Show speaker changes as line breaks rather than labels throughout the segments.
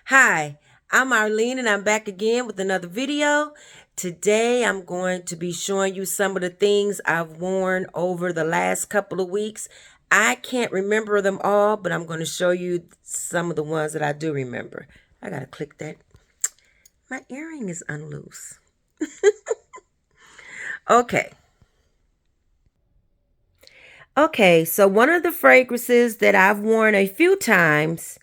Hi, I'm Arlene and I'm back again with another video. Today I'm going to be showing you some of the things I've worn over the last couple of weeks. I can't remember them all, but I'm going to show you some of the ones that I do remember. I gotta click that. My earring is unloose. Okay. Okay, so one of the fragrances that I've worn a few times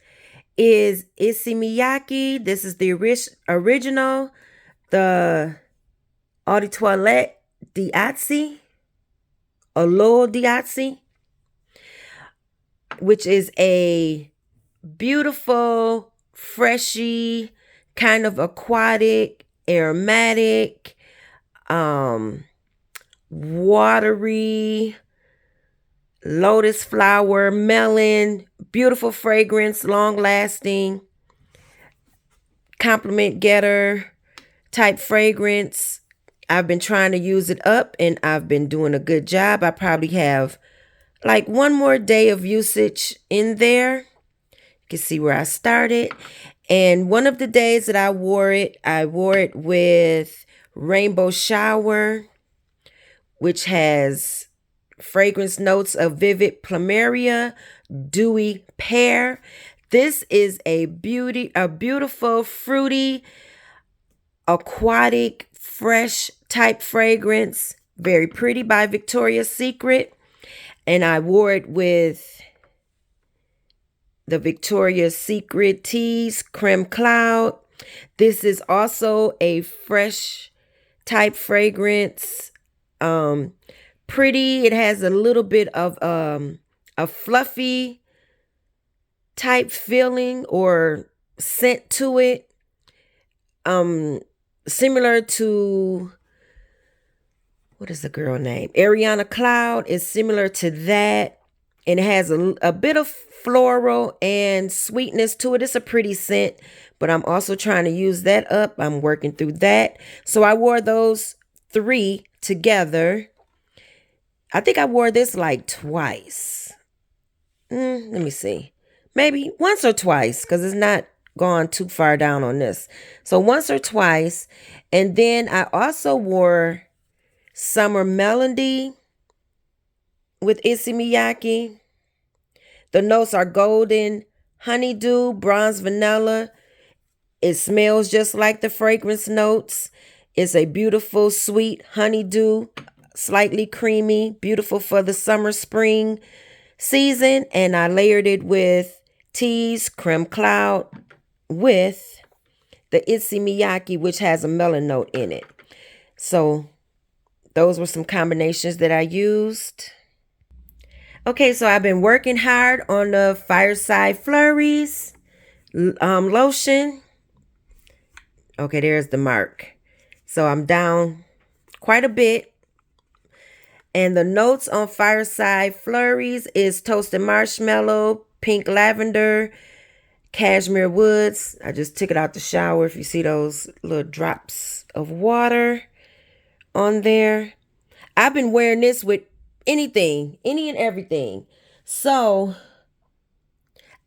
is Issey Miyake. This is the original, the Eau de Toilette d'Issey, L'Eau d'Issey, which is a beautiful, freshy, kind of aquatic, aromatic, watery, lotus flower, melon, beautiful fragrance, long lasting, compliment getter type fragrance. I've been trying to use it up and I've been doing a good job. I probably have like one more day of usage in there. You can see where I started. And one of the days that I wore it with Rainbow Shower, which has fragrance notes of vivid plumeria, dewy pear. This is a beautiful, fruity, aquatic, fresh type fragrance. Very pretty, by Victoria's Secret. And I wore it with the Victoria's Secret Tease Creme Cloud. This is also a fresh type fragrance. Pretty. It has a little bit of a fluffy type feeling or scent to it. Similar to, what is the girl name? Ariana Cloud is similar to that. And it has a bit of floral and sweetness to it. It's a pretty scent, but I'm also trying to use that up. I'm working through that. So I wore those three together. I think I wore this like twice. Let me see. Maybe once or twice, because it's not gone too far down on this. So once or twice. And then I also wore Summer Melody with Issey Miyake. The notes are golden, honeydew, bronze vanilla. It smells just like the fragrance notes. It's a beautiful, sweet honeydew, slightly creamy, beautiful for the summer, spring season. And I layered it with Tease Creme Cloud with the Issey Miyake, which has a melon note in it. So those were some combinations that I used. Okay, so I've been working hard on the Fireside Flurries lotion. Okay, there's the Marc. So I'm down quite a bit. And the notes on Fireside Flurries is toasted marshmallow, pink lavender, cashmere woods. I just took it out the shower. If you see those little drops of water on there. I've been wearing this with anything, any and everything. So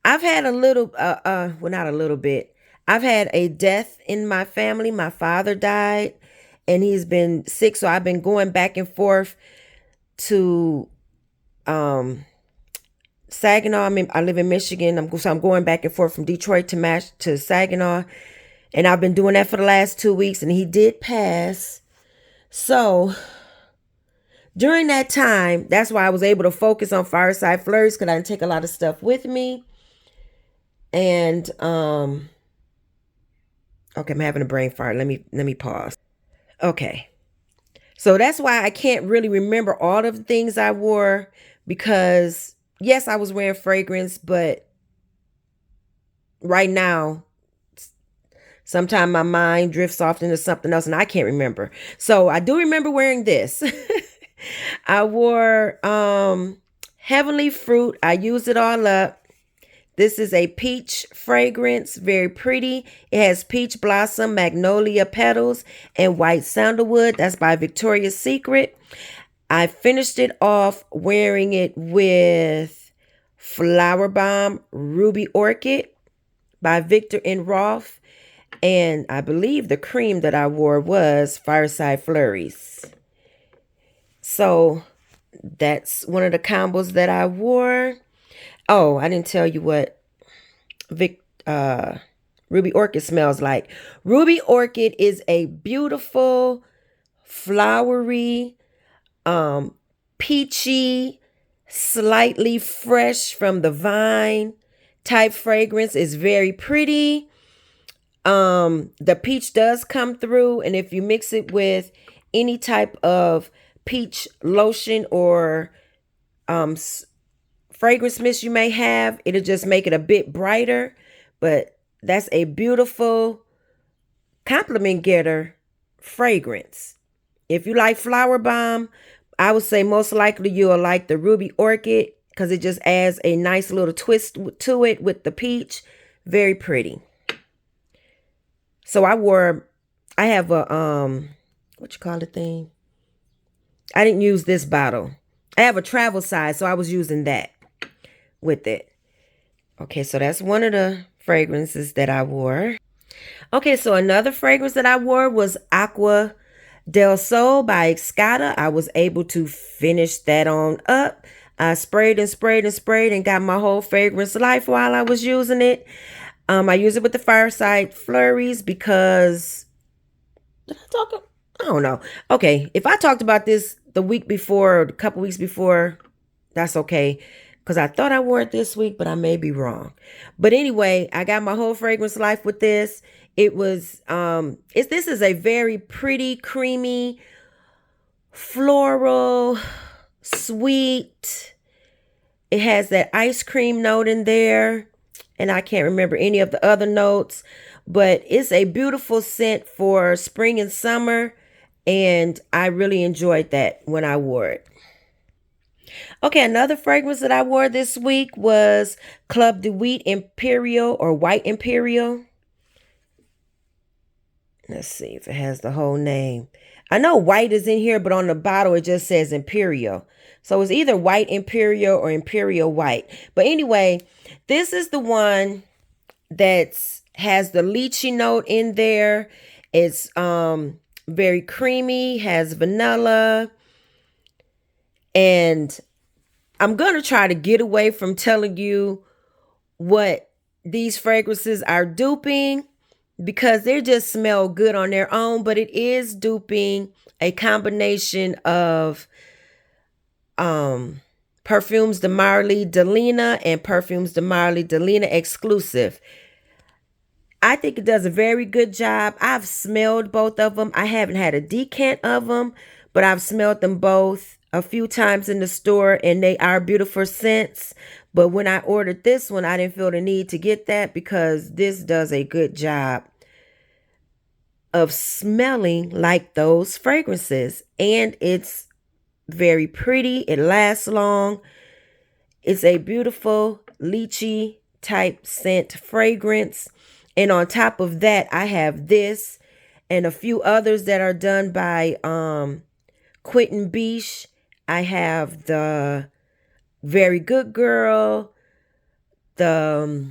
I've had a little, well, not a little bit. I've had a death in my family. My father died and he's been sick. So I've been going back and forth to Saginaw. I live in Michigan. So I'm going back and forth from Detroit to Saginaw. And I've been doing that for the last 2 weeks. And he did pass. So during that time, that's why I was able to focus on Fireside Flurries, because I didn't take a lot of stuff with me. And okay, I'm having a brain fart. Let me pause. Okay. So that's why I can't really remember all of the things I wore, because yes, I was wearing fragrance, but right now, sometimes my mind drifts off into something else and I can't remember. So I do remember wearing this. I wore Heavenly Fruit. I used it all up. This is a peach fragrance, very pretty. It has peach blossom, magnolia petals, and white sandalwood. That's by Victoria's Secret. I finished it off wearing it with Flowerbomb Ruby Orchid by Viktor and Rolf. And I believe the cream that I wore was Fireside Flurries. So that's one of the combos that I wore. Oh, I didn't tell you what Ruby Orchid smells like. Ruby Orchid is a beautiful, flowery, peachy, slightly fresh from the vine type fragrance. Is very pretty. The peach does come through, and if you mix it with any type of peach lotion or fragrance mist you may have, it'll just make it a bit brighter. But that's a beautiful compliment getter fragrance. If you like Flowerbomb, I would say most likely you'll like the Ruby Orchid because it just adds a nice little twist to it with the peach. Very pretty. So I have a, what you call the thing? I didn't use this bottle. I have a travel size, so I was using that with it. Okay, so that's one of the fragrances that I wore. Okay, so another fragrance that I wore was Agua del Sol by Escada. I was able to finish that on up. I sprayed and sprayed and sprayed and got my whole fragrance life while I was using it. I use it with the Fireside Flurries because, did I talk? I don't know. Okay, if I talked about this the week before or a couple weeks before, that's okay. Because I thought I wore it this week, but I may be wrong. But anyway, I got my whole fragrance life with this. It was, this is a very pretty, creamy, floral, sweet. It has that ice cream note in there. And I can't remember any of the other notes. But it's a beautiful scent for spring and summer. And I really enjoyed that when I wore it. Okay, another fragrance that I wore this week was Club de Wheat Imperial or White Imperial. Let's see if it has the whole name. I know white is in here, but on the bottle it just says Imperial. So it's either White Imperial or Imperial White. But anyway, this is the one that has the lychee note in there. It's very creamy, has vanilla. And I'm going to try to get away from telling you what these fragrances are duping because they just smell good on their own, but it is duping a combination of Parfums de Marly Delina and Parfums de Marly Delina exclusive. I think it does a very good job. I've smelled both of them. I haven't had a decant of them, but I've smelled them both a few times in the store, and they are beautiful scents. But when I ordered this one, I didn't feel the need to get that because this does a good job of smelling like those fragrances. And it's very pretty. It lasts long. It's a beautiful lychee type scent fragrance. And on top of that, I have this and a few others that are done by Quentin Biche. I have the Very Good Girl, the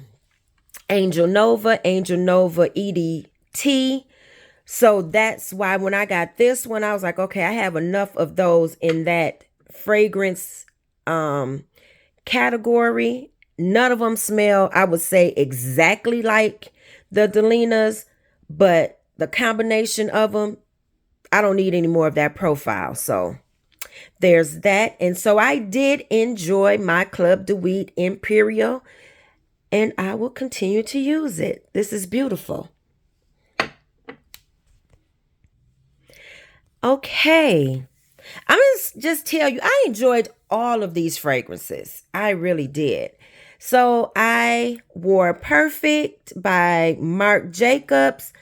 Angel Nova EDT. So that's why when I got this one, I was like, okay, I have enough of those in that fragrance category. None of them smell, I would say, exactly like the Delinas, but the combination of them, I don't need any more of that profile. So there's that. And so I did enjoy my Club de Wheat Imperial, and I will continue to use it. This is beautiful. Okay. I'm going to just tell you, I enjoyed all of these fragrances. I really did. So I wore Perfect by Marc Jacobs.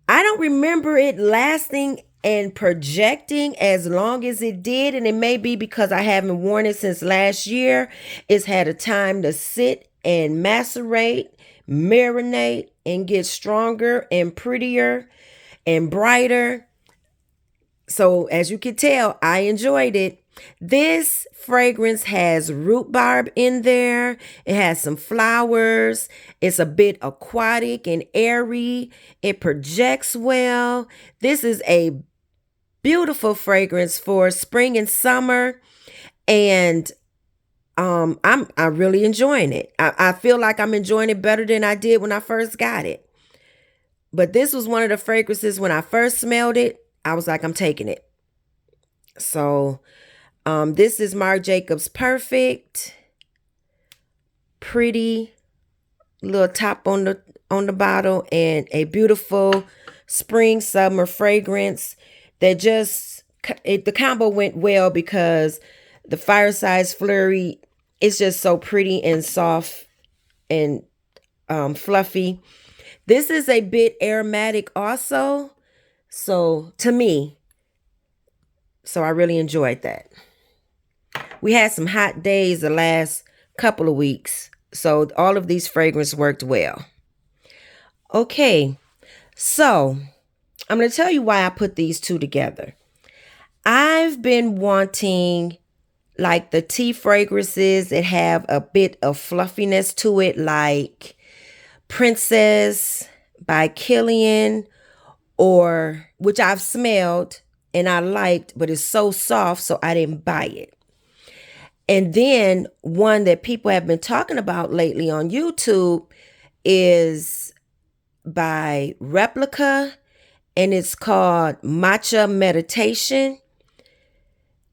I don't remember it lasting and projecting as long as it did. And it may be because I haven't worn it since last year. It's had a time to sit and macerate, marinate, and get stronger and prettier and brighter. So as you can tell, I enjoyed it. This fragrance has rhubarb in there. It has some flowers. It's a bit aquatic and airy. It projects well. This is a beautiful fragrance for spring and summer. And I'm really enjoying it. I feel like I'm enjoying it better than I did when I first got it. But this was one of the fragrances when I first smelled it. I was like, I'm taking it. So this is Marc Jacobs Perfect. Pretty little top on the bottle, and a beautiful spring summer fragrance that the combo went well because the Fireside Flurry is just so pretty and soft and fluffy. This is a bit aromatic also, so to me, so I really enjoyed that. We had some hot days the last couple of weeks, so all of these fragrances worked well. Okay, so I'm going to tell you why I put these two together. I've been wanting like the tea fragrances that have a bit of fluffiness to it, like Princess by Kilian, or which I've smelled and I liked, but it's so soft, so I didn't buy it. And then one that people have been talking about lately on YouTube is by Replica, and it's called Matcha Meditation.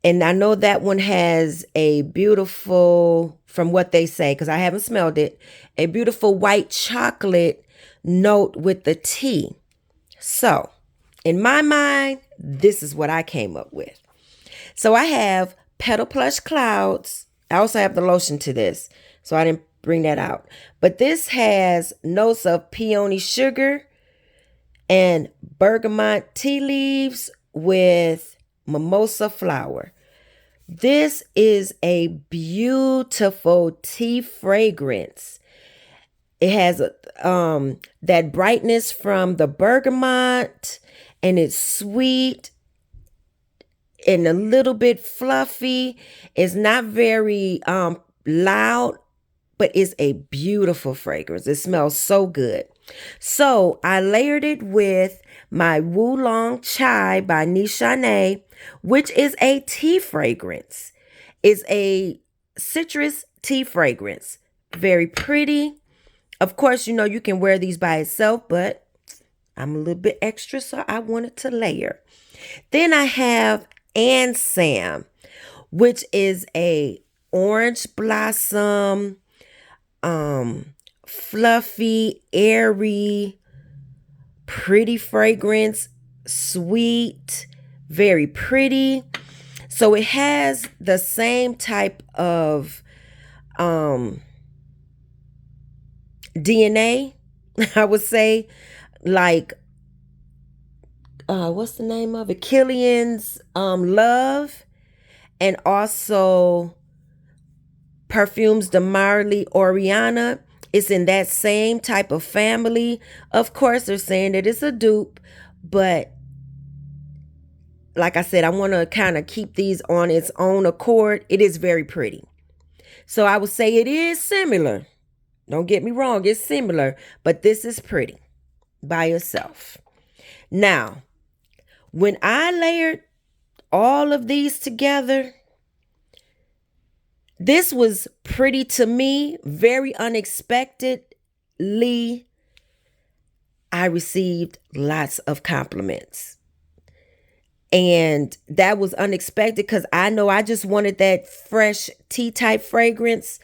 And I know that one has a beautiful, from what they say, because I haven't smelled it, a beautiful white chocolate note with the tea. So, in my mind, this is what I came up with. So I have Petal Plush Clouds. I also have the lotion to this, so I didn't bring that out. But this has notes of peony sugar and bergamot tea leaves with mimosa flower. This is a beautiful tea fragrance. It has that brightness from the bergamot, and it's sweet and a little bit fluffy. It's not very loud, but it's a beautiful fragrance. It smells so good. So I layered it with my Wūlóng Chai by Nishane, which is a tea fragrance. It's a citrus tea fragrance. Very pretty. Of course, you know, you can wear these by itself, but I'm a little bit extra, so I wanted to layer. Then I have Ansaam, which is a orange blossom, fluffy, airy, pretty fragrance, sweet, very pretty. So it has the same type of DNA, I would say, like what's the name of it? Kilian's Love, and also Perfumes de Marly Oriana. It's in that same type of family. Of course, they're saying that it's a dupe, but like I said, I want to kind of keep these on its own accord. It is very pretty. So I would say it is similar. Don't get me wrong, it's similar, but this is pretty by itself. Now, when I layered all of these together, this was pretty to me, very unexpectedly. I received lots of compliments. And that was unexpected because I know I just wanted that fresh tea type fragrance.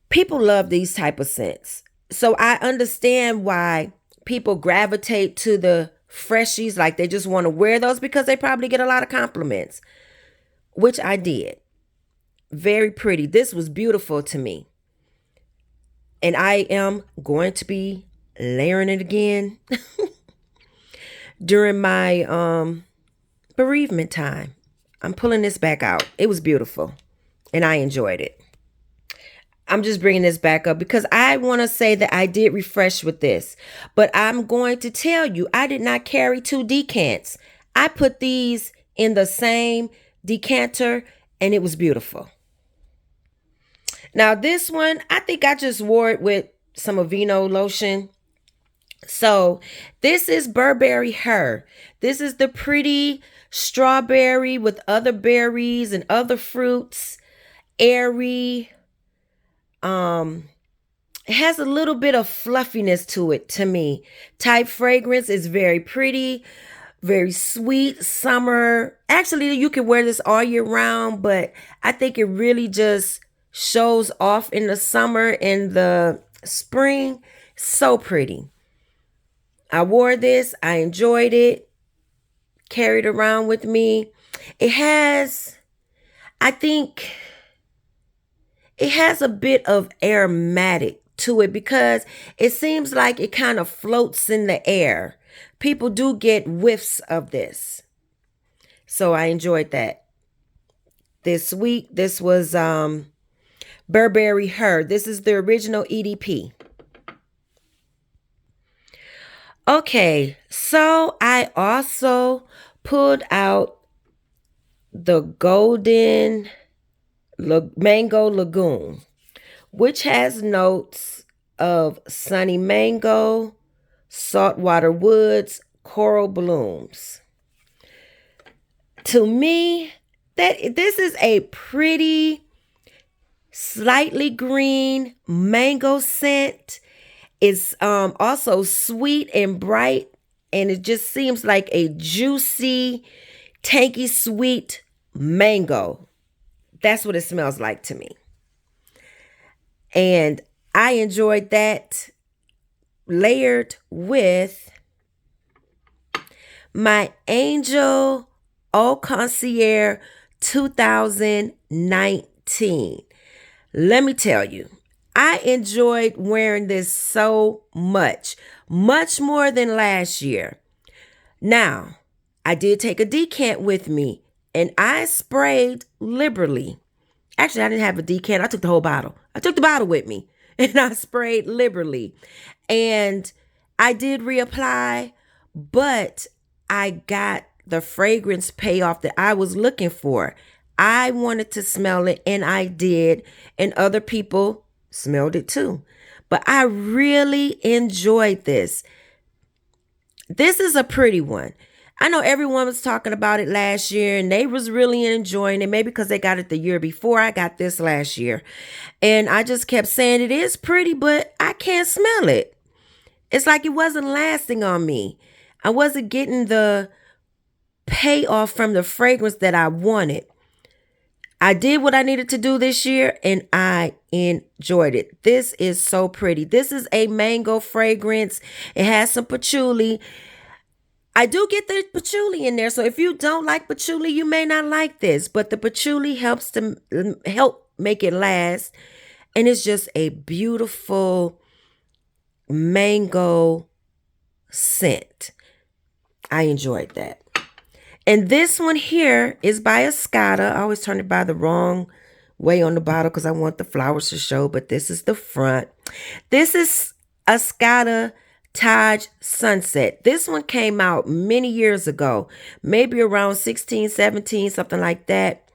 People love these type of scents. So I understand why people gravitate to the freshies, like they just want to wear those because they probably get a lot of compliments, which I did. Very pretty. This was beautiful to me. And I am going to be layering it again during my bereavement time. I'm pulling this back out. It was beautiful and I enjoyed it. I'm just bringing this back up because I want to say that I did refresh with this, but I'm going to tell you, I did not carry 2 decants. I put these in the same decanter, and it was beautiful. Now this one, I think I just wore it with some Aveeno lotion. So this is Burberry Her. This is the pretty strawberry with other berries and other fruits. Airy. It has a little bit of fluffiness to it to me. Type fragrance is very pretty, very sweet, summer. Actually, you can wear this all year round, but I think it really just shows off in the summer and the spring. So pretty. I wore this. I enjoyed it. Carried around with me. It has, I think, it has a bit of aromatic to it because it seems like it kind of floats in the air. People do get whiffs of this. So I enjoyed that. This week, this was Burberry Her. This is the original EDP. Okay, so I also pulled out the Golden Mango Lagoon, which has notes of sunny mango, saltwater woods, coral blooms. To me, this is a pretty, slightly green mango scent. It's also sweet and bright, and it just seems like a juicy, tangy, sweet mango. That's what it smells like to me. And I enjoyed that layered with my Angel Eau Concierge 2019. Let me tell you, I enjoyed wearing this so much more than last year. Now, I did take a decant with me and I sprayed liberally. Actually, I didn't have a decant. I took the whole bottle. I took the bottle with me and I sprayed liberally. And I did reapply, but I got the fragrance payoff that I was looking for. I wanted to smell it and I did. And other people smelled it too. But I really enjoyed this. This is a pretty one. I know everyone was talking about it last year and they was really enjoying it. Maybe because they got it the year before. I got this last year. And I just kept saying it is pretty, but I can't smell it. It's like it wasn't lasting on me. I wasn't getting the payoff from the fragrance that I wanted. I did what I needed to do this year and I enjoyed it. This is so pretty. This is a mango fragrance. It has some patchouli. I do get the patchouli in there. So if you don't like patchouli, you may not like this. But the patchouli helps to help make it last. And it's just a beautiful mango scent. I enjoyed that. And this one here is by Escada. I always turn it by the wrong way on the bottle because I want the flowers to show. But this is the front. This is Escada Taj Sunset. This one came out many years ago. Maybe around 16, 17, something like that.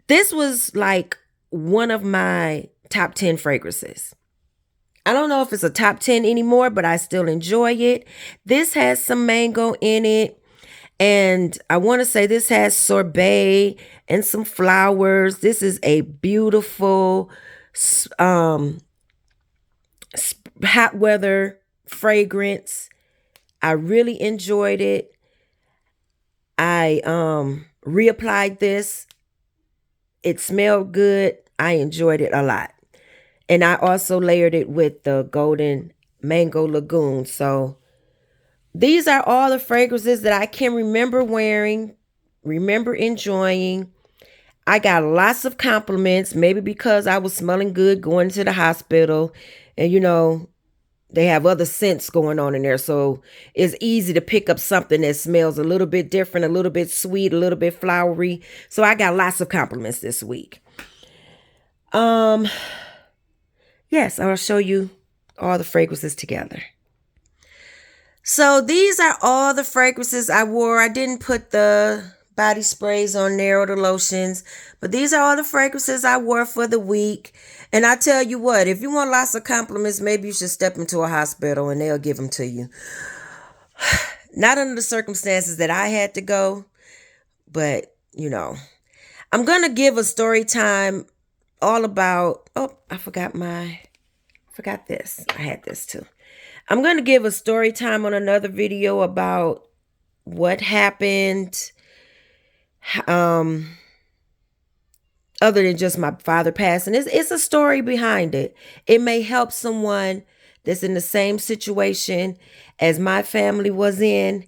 This was like one of my top 10 fragrances. I don't know if it's a top 10 anymore, but I still enjoy it. This has some mango in it. And I want to say this has sorbet and some flowers. This is a beautiful hot weather fragrance. I really enjoyed it. I reapplied this. It smelled good. I enjoyed it a lot. And I also layered it with the Golden Mango Lagoon. So these are all the fragrances that I can remember wearing, remember enjoying. I got lots of compliments, maybe because I was smelling good going to the hospital. And, you know, they have other scents going on in there. So it's easy to pick up something that smells a little bit different, a little bit sweet, a little bit flowery. So I got lots of compliments this week. Yes, I'll show you all the fragrances together. So these are all the fragrances I wore. I didn't put the body sprays on there or the lotions. But these are all the fragrances I wore for the week. And I tell you what, if you want lots of compliments, maybe you should step into a hospital and they'll give them to you. Not under the circumstances that I had to go, but you know. I'm going to give a story time all about, I forgot this. I had this too. I'm going to give a story time on another video about what happened, other than just my father passing. It's a story behind it. It may help someone that's in the same situation as my family was in.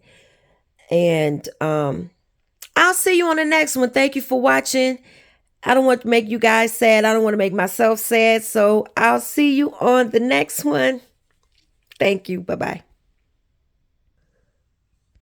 And I'll see you on the next one. Thank you for watching. I don't want to make you guys sad. I don't want to make myself sad. So I'll see you on the next one. Thank you. Bye-bye.